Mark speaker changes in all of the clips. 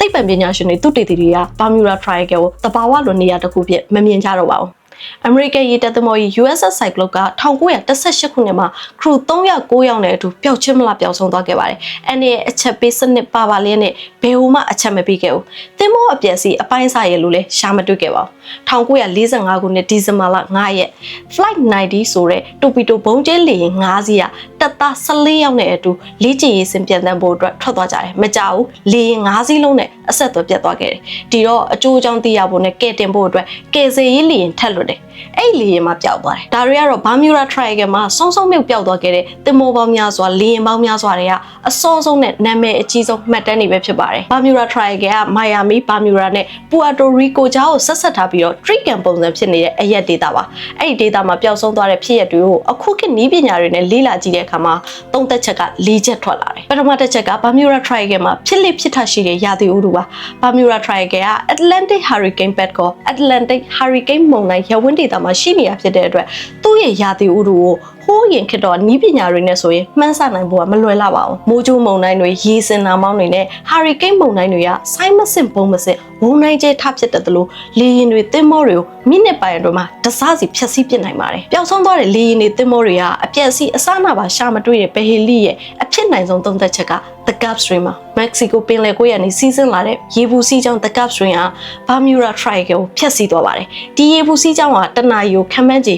Speaker 1: သိပ္ပံပညာရှင်တွေသူတေသီတွေက Bermuda Triangle ကိုတဘာဝလွန်နေရတစ်ခုဖြစ်မမြင်ကြတော့ပါဘူး။ အမေရိကန်ရေတပ်သင်္ဘောကြီး USS Cyclops က1918ခုနှစ်မှာခရူ309ယောက်နဲ့အတူပျောက်ချင်းမလားပျောက်ဆုံးသွားခဲ့ပါတယ်။အဲ့ဒီအချက်ပေးစနစ်ပါပါလေးနဲ့ဘယ်ဟိုမှအချက်မပေးခဲ့ဘူး။သင်္ဘောအပျက်စီးအပိုင်းစားရလို့လည်းရှာမတွေ့ခဲ့ပါဘူး။1945ခုနှစ်ဒီဇင်ဘာလ9ရက် Flight 90ဆိုတဲ့တိုပီတိုဘုံကျဲလေယာဉ်5စီးကတပ်သား14ယောက်နဲ့အတူလေ့ကျင့်ရေးစင်ပြန်တန်းဖို့အတွက်ထွက်သွားကြတယ်။မကြောက်ဘူးလေယာဉ်5စီးလုံးနဲ့အဆက်အသွယ်ပြတ်သွားခဲ့တယ်။ဒီတော့အကျိုးအကြောင်းသိရဖို့နဲ့ကဲတင်ဖို့အတွက်ကယ်ဆယ်ရေးလေယာဉ်ထက်လွတ်တယ်။အဲ့လေယာဉ်မှာပျောက်သွားတယ်။ဒါတွေကတော့ Bermuda Triangle မှာစုံစုံမြုပ်ပျောက်သွားခဲ့တဲ့သင်္ဘောပေါင်းများစွာလေယာဉ်ပေါင်းများစွာတွေကအစောဆုံးနဲ့နာမည်အကြီးဆုံးမှတ်တမ်းတွေပဲဖြစ်ပါတယ်။ Bermuda Triangle က Miami, Bermuda နဲ့ Puerto Rico ကြားကိုဆက်ဆက်ထားပြီးတော့ triangle ပုံစံဖြစ်နေတဲ့အရက်ဒေတာပါ။အဲ့ဒီဒေတာမှာပျောက်ဆုံးသွားတဲ့ဖြစ်ရပ်တွေကိုအခုခေတ်နည်းပညာတွေနဲ့လေ့လာကြည့်တဲ့အခါမှာသုံးသက်ချက်က၄ချက်ထွက်လာတယ်။ပထမတစ်ချက်က Bermuda Triangle မှာဖြစ်လေဖြစ်ထရှိတဲ့ရာသီဥတုပါ။ Bermuda Triangle က Atlantic Hurricane Path ကို Atlantic Hurricane မုန်တိုင်းရပ်ဝန်းဒေတာမှာရှိနေတာဖြစ်တဲ့အတွက်သူ့ရဲ့ရာသီဥတုကိုဟိုးရင်ခေတ်တော့နီးပညာတွေနဲ့ဆိုရင်မှန်းဆနိုင်ဖို့ကမလွယ်လာပါဘူး။မိုးကြိုးမုန်တိုင်းတွေရေစင်နာမောင်းတွေနဲ့ Hurricane မုန်တိုင်းတွေကဆိုင်းမစင်ပုံမစင်ဝုန်းတိုင်းကျဲထဖြစ်တဲ့လို့လေယာဉ်တွေသင်္ဘောတွေကိုမိနစ်ပိုင်းအတွင်းမှာတစစီဖြတ်စီးပစ်နိုင်ပါတယ်။ပျောက်ဆုံးသွားတဲ့လေယာဉ်တွေသင်္ဘောတွေကအပြက်စီးအစနာပါရှာမတွေ့တဲ့ဘဟေလီရဲ့အဖြစ်နိုင်ဆုံးသုံးသက်ချက်က The Gulf Stream မှာမက္ကဆီကိုပင်လယ်ကွေ့ကနေစီးဆင်းလာတဲ့ရေပူစီးကြောင်း The Gulf Stream ဟာ Bermuda Triangle ကိုဖျက်ဆီးသွားပါတယ်။ဒီရေပူစီးကြောင်းကတနအီကိုခန့်မှန်းခြေ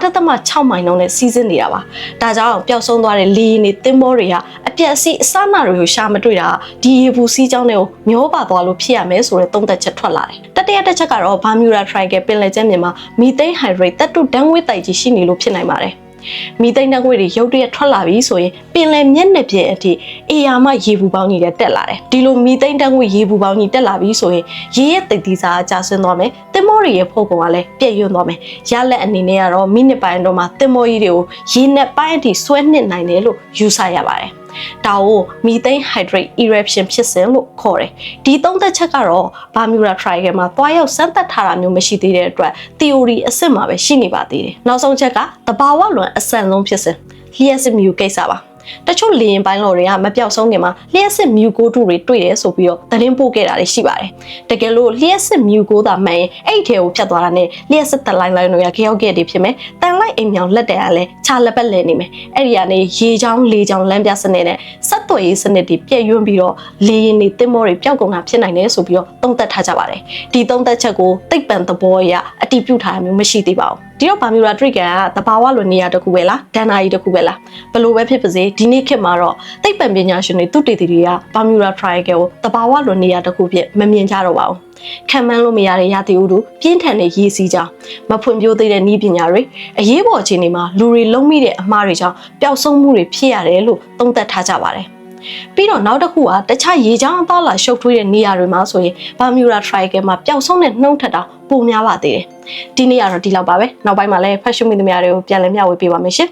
Speaker 1: 9.6 မိုင်နှုန်းနဲ့စီးဆင်းနေတာပါ။ဒါကြောင့်ပျောက်ဆုံးသွားတဲ့လေယာဉ်တွေသင်္ဘောတွေကအပြက်စီးအစနာတွေကိုရှာမတွေ့တာဒီရေပူစီးကြောင်းတွေကိုမျောပါသွားလို့ဖြစ်ရမယ်ဆိုတဲ့သုံးသက်ချက်ထွက်လာတယ်။တတိယတစ်ချက်ကတော့ Bermuda Triangle ပင်လယ်ကျမ်းပြင်မှာမီသိန်းဟိုက်ဒရိတ်သတ္တုဓာတ်ငွေ့တိုက်ကြီးရှိနေလို့ဖြစ်နိုင်ပါတယ်။မီသိန်းဓာတ်ငွေ့တွေရုတ်တရက်ထွက်လာပြီဆိုရင်ပင်လယ်မျက်နှာပြင်အထိအေယာမရေပူပေါင်းကြီးတက်လာတယ်။ဒီလိုမီသိန်းဓာတ်ငွေ့ရေပူပေါင်းကြီးတက်လာပြီဆိုရင်ရေရဲ့တိတ်သီးစားကျဆင်းသွားမယ်။သင်္ဘောတွေရဲ့ဖို့ပုံကလည်းပြည့်ရွံ့သွားမယ်။ရလက်အနေနဲ့ကတော့မိနစ်ပိုင်းတော့မှသင်္ဘောကြီးတွေကိုရေနဲ့ပိုင်းအထိဆွဲနှစ်နိုင်တယ်လို့ယူဆရပါတယ်။ဒါကိုမီသိန်းဟိုက်ဒရိတ် eruption ဖြစ်စဉ်လို့ခေါ်တယ်။ဒီသုံးသက်ချက်ကတော့ Bermuda Triangle မှာသွားရောက်စမ်းသပ်ထားတာမျိုးမရှိသေးတဲ့အတွက် theory အစစ်မှာပဲရှိနေပါသေးတယ်။နောက်ဆုံးချက်ကသဘာဝလွန်အဆန်ဆုံးဖြစ်စဉ်လျှက်စစ်မြူကိစ္စပါ။တချို့လေရင်ပိုင်းလော်တွေကမပြောက်ဆုံးခင်မှာလျှက်စစ်မြူကိုတုတွေတွေ့တယ်ဆိုပြီးတော့သတင်းပို့ခဲ့တာတွေရှိပါတယ်။တကယ်လို့လျှက်စစ်မြူကိုသာမှန်ရင်အဲ့ထဲကိုဖြတ်သွားတာနဲ့လျှက်စစ်တလိုင်းတွေကကြောက်ခဲ့တယ်ဖြစ်မယ်။တန်လိုက်အိမ်မြောင်လက်တယ်ကလည်းခြာလက်ပတ်လဲနေမယ်။အဲ့ဒီကနေရေချောင်းလေချောင်းလမ်းပြစနစ်နဲ့ဆက်သွယ်ရေးစနစ်တွေပြည့်ရွံ့ပြီးတော့လေရင်တွေတင်မောတွေပျောက်ကုန်တာဖြစ်နိုင်တယ်ဆိုပြီးတော့သုံးသပ်ထားကြပါတယ်။ဒီသုံးသပ်ချက်ကိုသိပ္ပံသဘောအရအတည်ပြုထားတာမျိုးမရှိသေးပါဘူး။ဒီတော့ Bermuda Triangle ကတဘာဝလွန်နေရတစ်ခုပဲလားဒဏ္ဍာရီတစ်ခုပဲလားဘလို့ပဲဖြစ်ပါစေဒီနေ့ခေတ်မှာတော့သိပ္ပံပညာရှင်တွေသူတေသီတွေက Bermuda Triangle ကိုတဘာဝလွန်နေရတစ်ခုဖြစ်မမြင်ကြတော့ပါဘူးခံမှန်းလို့မရတဲ့ရာသီဥတုပြင်းထန်တဲ့ရေစီးကြောင်းမဖွံ့ဖြိုးသေးတဲ့နည်းပညာတွေအရေးပေါ်အခြေအနေမှာလူတွေလုံးမိတဲ့အမှားတွေကြောင့်ပျောက်ဆုံးမှုတွေဖြစ်ရတယ်လို့သုံးသပ်ထားကြပါတယ်ပြီးတော့နောက်တစ်ခုကတခြားရေချောင်းအသားလာရှုပ်ထွေးတဲ့နေရာတွေမှာဆိုရင် Bermuda Triangle မှာပျောက်ဆုံးတဲ့နှုံးထက်တာပိုများပါသေးတယ်ဒီနေ့ကတော့ဒီလောက်ပါပဲနောက်ပိုင်းမှာလည်း fashion မိသမျှတွေကိုပြန်လည်မျှဝေပေးပါမယ်ရှင်